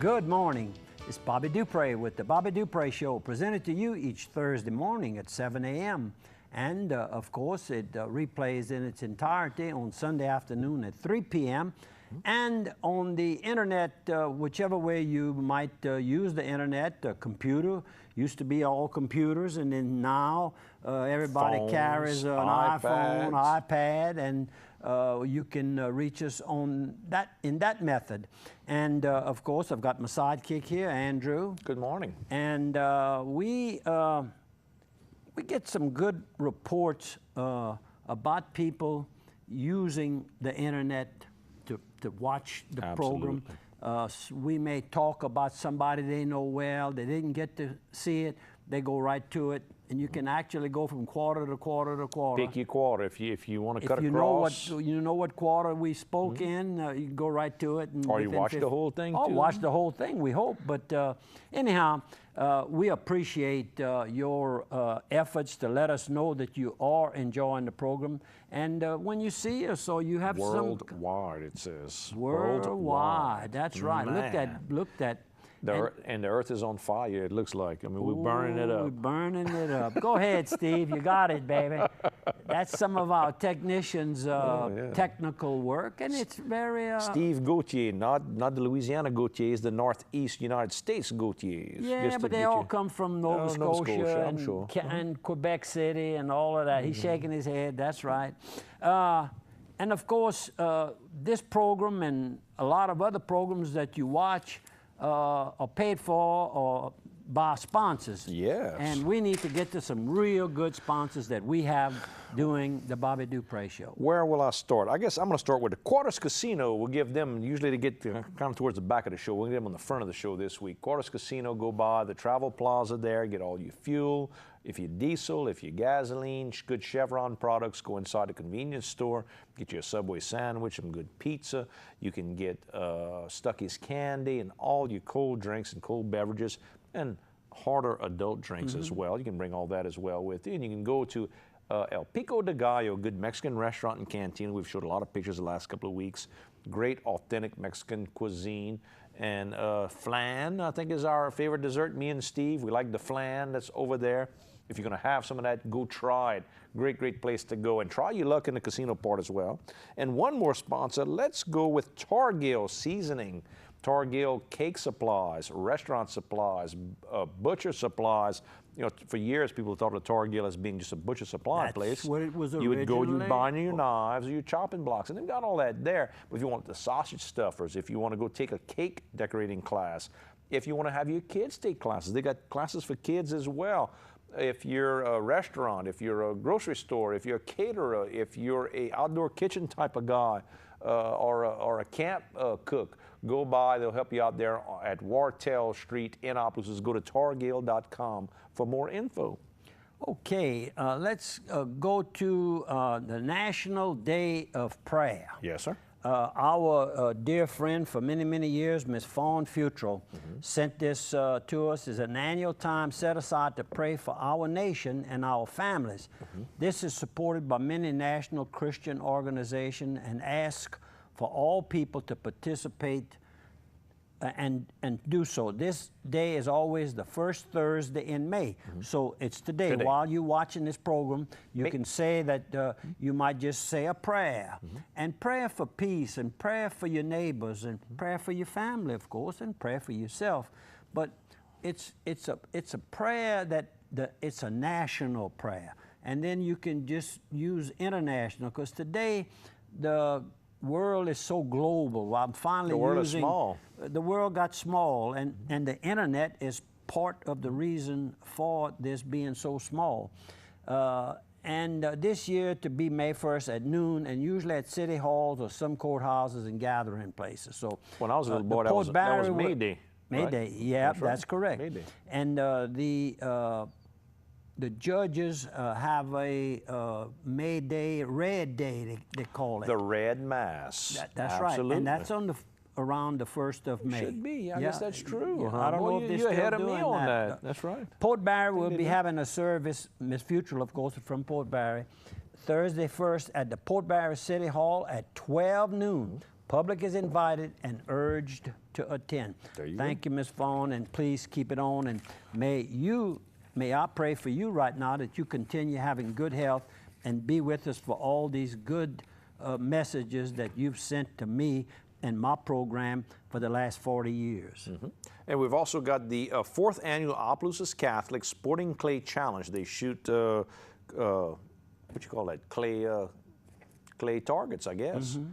Good morning. It's Bobby Dupre with the Bobby Dupre Show, presented to you each Thursday morning at 7 a.m. And, of course, it replays in its entirety on Sunday afternoon at 3 p.m. And on the internet, whichever way you might use the internet, computer, used to be all computers, and then now everybody Phones, carries an iPhone, iPad, and you can reach us on in that method. And of course, I've got my sidekick here, Andrew. Good morning. And we get some good reports about people using the internet to watch the program. We may talk about somebody they know well, they didn't get to see it, they go right to it, and you can actually go from quarter to quarter to quarter. Pick your quarter if you want to cut across. You know what quarter we spoke in, you can go right to it. And or you watch the whole thing too. Watch the whole thing, we hope. But anyhow, we appreciate your efforts to let us know that you are enjoying the program. And when you see us, so you have worldwide, it says. Worldwide, that's right. Man. Look at. And the earth is on fire, it looks like. I mean, we're burning it up. We're burning it up. Go ahead, Steve. You got it, baby. That's some of our technicians' technical work, and it's very... Steve Gauthier, not the Louisiana Gautiers, the Northeast United States Gautiers. Yeah, but they all come from Nova Scotia I'm sure. And Quebec City and all of that. He's shaking his head, that's right. And of course, this program and a lot of other programs that you watch are paid for or by sponsors. Yes. And we need to get to some real good sponsors that we have doing the Bobby Dupre Show. Where will I start? I guess I'm going to start with the Quarters Casino. We'll give them, usually to get kind of towards the back of the show, we'll get them on the front of the show this week. Quarters Casino, go by the Travel Plaza there, get all your fuel. If you're diesel, if you're gasoline, good Chevron products, go inside the convenience store, get you a Subway sandwich, some good pizza. You can get Stuckey's candy and all your cold drinks and cold beverages and harder adult drinks as well. You can bring all that as well with you. And you can go to El Pico de Gallo, good Mexican restaurant and canteen. We've showed a lot of pictures the last couple of weeks. Great, authentic Mexican cuisine. And flan, I think, is our favorite dessert. Me and Steve, we like the flan that's over there. If you're going to have some of that, go try it. Great, great place to go. And try your luck in the casino part as well. And one more sponsor, let's go with Targill Seasoning. Targill cake supplies, restaurant supplies, butcher supplies. You know, for years people thought of Targill as being just a butcher supply place. That's what it was originally. You would go, you'd buy your knives or your chopping blocks, and they've got all that there. But if you want the sausage stuffers, if you want to go take a cake decorating class, if you want to have your kids take classes, they got classes for kids as well. If you're a restaurant, if you're a grocery store, if you're a caterer, if you're a outdoor kitchen type of guy, or a camp cook, go by. They'll help you out there at Wartell Street in Annapolis. Go to targill.com for more info. Okay, let's go to the National Day of Prayer. Yes, sir. Our dear friend for many, many years, Ms. Fawn Futrell, sent this to us as an annual time set aside to pray for our nation and our families. This is supported by many national Christian organizations and asks for all people to participate and do so. This day is always the first Thursday in May. So it's today. While you're watching this program, you can say that you might just say a prayer. And prayer for peace, and prayer for your neighbors, and prayer for your family, of course, and prayer for yourself. But it's a prayer that it's a national prayer. And then you can just use international, because today the world is so global. I'm finally using... The world is small. The world got small, and the internet is part of the reason for this being so small. And this year to be May 1st at noon, and usually at city halls or some courthouses and gathering places. So when I was a little boy, that was May Day. May Day, yeah, that's correct. May Day. And the judges have a May Day, Red Day, they call it. The Red Mass. That's right, and that's on around the 1st of May. Should be. I guess that's true. Yeah. I don't know if they're you're still ahead of doing me on that. That's right. Port Barre will be having a service, Ms. Futrell, of course, from Port Barre, Thursday 1st at the Port Barre City Hall at 12 noon Public is invited and urged to attend. There you Thank you, Ms. Fawn, and please keep it on. And may I pray for you right now that you continue having good health and be with us for all these good messages that you've sent to me and my program for the last 40 years. Mm-hmm. And we've also got the 4th annual Opelousas Catholic Sporting Clay Challenge. They shoot, what you call that, clay targets, I guess. Mm-hmm.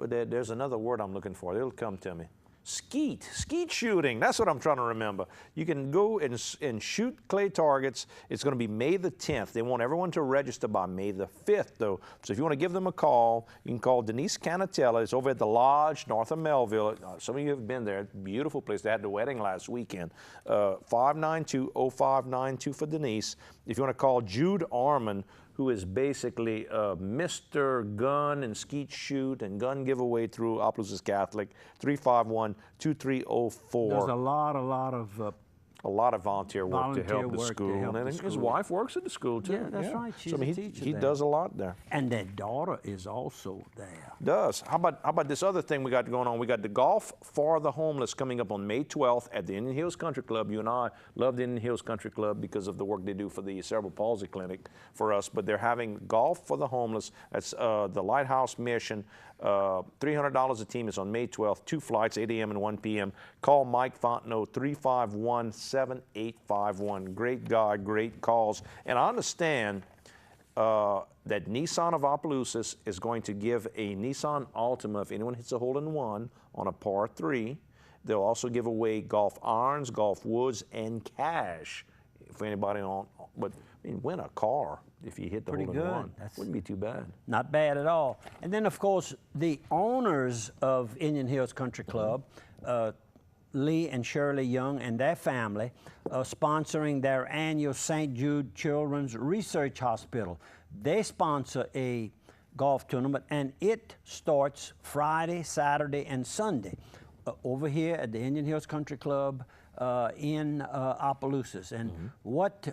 There's another word I'm looking for. It'll come to me. Skeet shooting. That's what I'm trying to remember. You can go and shoot clay targets. It's going to be May the 10th. They want everyone to register by May the 5th, though. So if you want to give them a call, you can call Denise Canatella. It's over at the Lodge, north of Melville. Some of you have been there. Beautiful place. They had the wedding last weekend. 592-0592 for Denise. If you want to call Jude Arman, who is basically Mr. Gun and Skeet Shoot and Gun Giveaway through Opelousas Catholic, 351-2304. There's a lot of volunteer work to help the school. And his wife works at the school, too. Yeah, that's right. She's a teacher he there. does a lot there. And their daughter is also there. Does. How about this other thing we got going on? We got the Golf for the Homeless coming up on May 12th at the Indian Hills Country Club. You and I love the Indian Hills Country Club because of the work they do for the cerebral palsy clinic for us. But they're having Golf for the Homeless. That's the Lighthouse Mission. $300 a team is on May 12th. 2 flights, 8 a.m. and 1 p.m. Call Mike Fontenot, 351-7851. Great guy, great calls. And I understand that Nissan of Opelousas is going to give a Nissan Altima if anyone hits a hole-in-one on a par 3. They'll also give away golf irons, golf woods, and cash for anybody on. But I mean, win a car if you hit the hole-in-one. Wouldn't be too bad. Not bad at all. And then, of course, the owners of Indian Hills Country Club, Lee and Shirley Young and their family, sponsoring their annual St. Jude Children's Research Hospital. They sponsor a golf tournament, and it starts Friday, Saturday, and Sunday over here at the Indian Hills Country Club in Opelousas. And what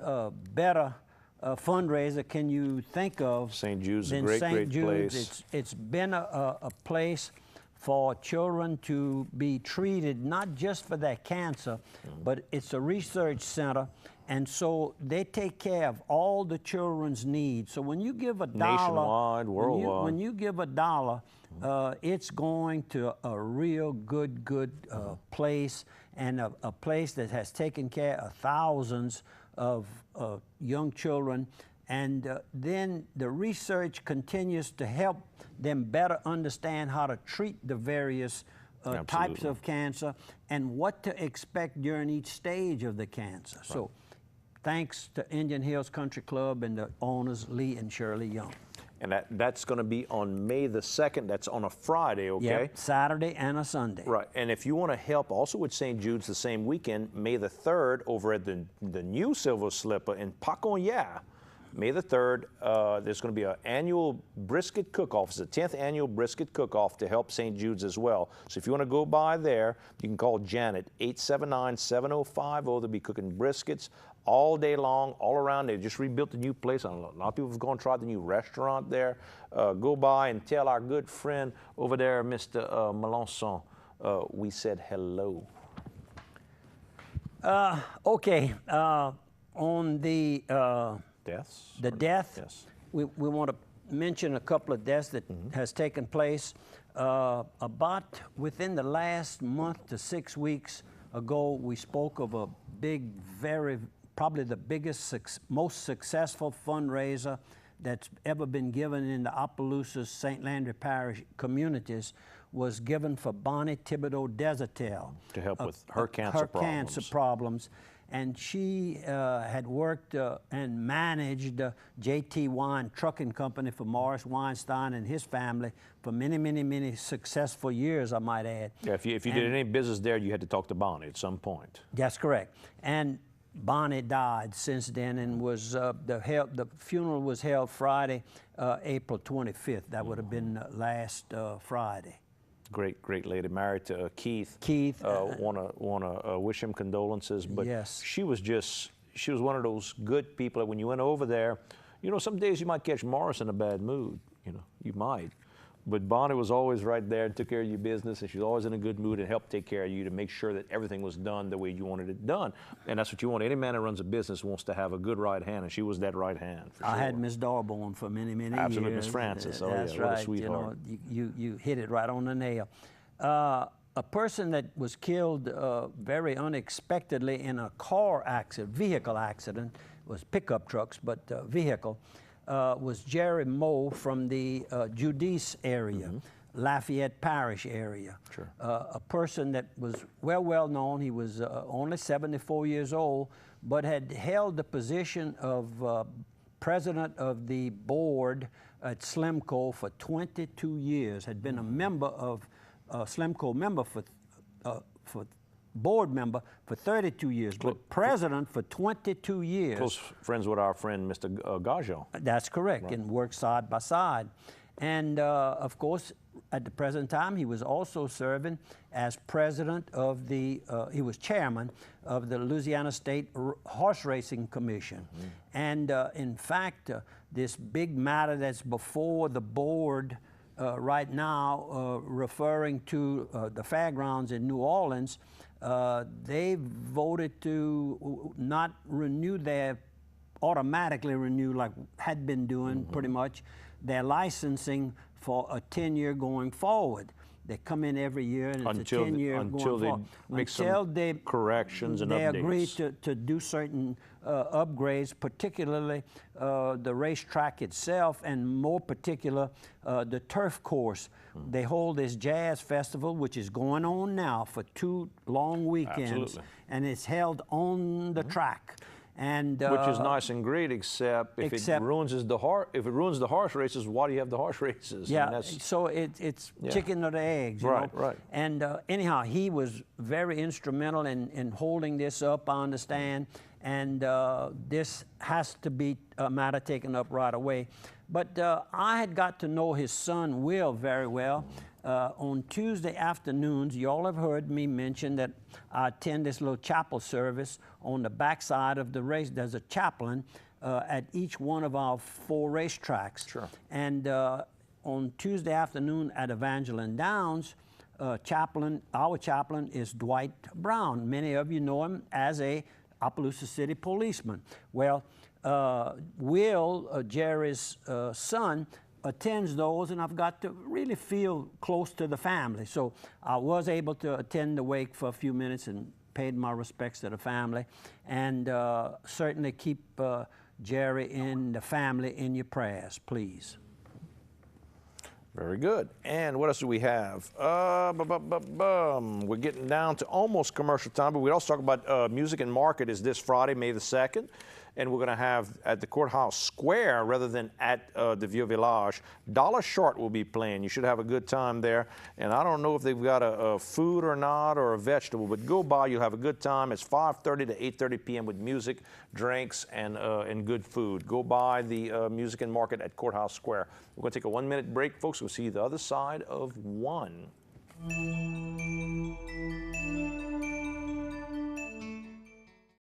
better fundraiser can you think of? St. Jude's a great place. It's been a place for children to be treated not just for their cancer, but it's a research center, and so they take care of all the children's needs. So when you give a dollar, nationwide, worldwide, when you give a dollar, it's going to a real good place, and a place that has taken care of thousands of young children. And then the research continues to help them better understand how to treat the various types of cancer and what to expect during each stage of the cancer. Right. So thanks to Indian Hills Country Club and the owners, Lee and Shirley Young. And that's going to be on May the 2nd. That's on a Friday, okay? Yep, Saturday and a Sunday. Right, and if you want to help also with St. Jude's the same weekend, May the 3rd, over at the new Silver Slipper in Paconya, May the 3rd, there's going to be an annual brisket cook-off. It's the 10th annual brisket cook-off to help St. Jude's as well. So if you want to go by there, you can call Janet, 879-7050. They'll be cooking briskets all day long, all around. They just rebuilt a new place. A lot of people have gone and tried the new restaurant there. Go by and tell our good friend over there, Mr. Melanson, we said hello. Okay, on the deaths? The death, yes. We want to mention a couple of deaths that has taken place. About within the last month to 6 weeks ago, we spoke of a big, probably the biggest, most successful fundraiser that's ever been given in the Opelousas St. Landry Parish communities, was given for Bonnie Thibodeau Desertel. To help with her cancer problems. And she had worked and managed J.T. Wine Trucking Company for Morris Weinstein and his family for many, many, many successful years, I might add. Yeah, if you did any business there, you had to talk to Bonnie at some point. That's correct. And Bonnie died since then, and was the funeral was held Friday, April 25th. That would have been last Friday. Great lady, married to Keith. Wanna wish him condolences, but yes. she was one of those good people that when you went over there, you know, some days you might catch Morris in a bad mood, you know, you might. But Bonnie was always right there and took care of your business, and she was always in a good mood and helped take care of you to make sure that everything was done the way you wanted it done. And that's what you want. Any man that runs a business wants to have a good right hand, and she was that right hand, for sure. I had Miss Darborn for many, many years. Absolutely, Miss Francis. Oh, That's yeah, right. what a sweetheart. You know, you hit it right on the nail. A person that was killed very unexpectedly in a car accident, vehicle accident, was pickup trucks, but vehicle, was Jerry Moe from the Giudice area, Lafayette Parish area. Sure. A person that was well known. He was only 74 years old, but had held the position of president of the board at Slimco for 22 years, had been a member of Slimco member for board member for 32 years, but president for 22 years. Close friends with our friend Mr. Gajo. That's correct, Right. and worked side by side. And of course, at the present time, he was also serving as president of the, he was chairman of the Louisiana State Horse Racing Commission. And in fact, this big matter that's before the board right now, referring to the fairgrounds in New Orleans, they voted to not renew automatically renew like had been doing pretty much their licensing for a 10-year going forward. They come in every year and it's a 10-year going forward. Until they make some corrections and updates. They agree to do certain upgrades, particularly the racetrack itself, and more particular, the turf course. They hold this jazz festival, which is going on now for 2 long weekends. Absolutely. And it's held on the track. And, which is nice and great, except if it ruins the horse races, why do you have the horse races? Yeah, I mean, so it's chicken or the eggs, you right, know? Right. And anyhow, he was very instrumental in holding this up, I understand, and this has to be a matter taken up right away. But I had got to know his son, Will, very well. On Tuesday afternoons, you all have heard me mention that I attend this little chapel service on the backside of the race. There's a chaplain at each one of our 4 racetracks. Sure. And on Tuesday afternoon at Evangeline Downs, our chaplain is Dwight Brown. Many of you know him as a Opelousas City policeman. Well, Will, Jerry's son, attends those, and I've got to really feel close to the family. So I was able to attend the wake for a few minutes and paid my respects to the family, and certainly keep Jerry and the family in your prayers, please. Very good. And what else do we have? We're getting down to almost commercial time, but we also talk about Music and Market is this Friday, May the 2nd. And we're going to have at the Courthouse Square rather than at the Vieux Village. Dollar Short will be playing. You should have a good time there. And I don't know if they've got a food or not or a vegetable, but go by. You'll have a good time. It's 5:30 to 8:30 p.m. with music, drinks, and good food. Go by the Music and Market at Courthouse Square. We're going to take a 1-minute break, folks. We'll see you the other side of 1.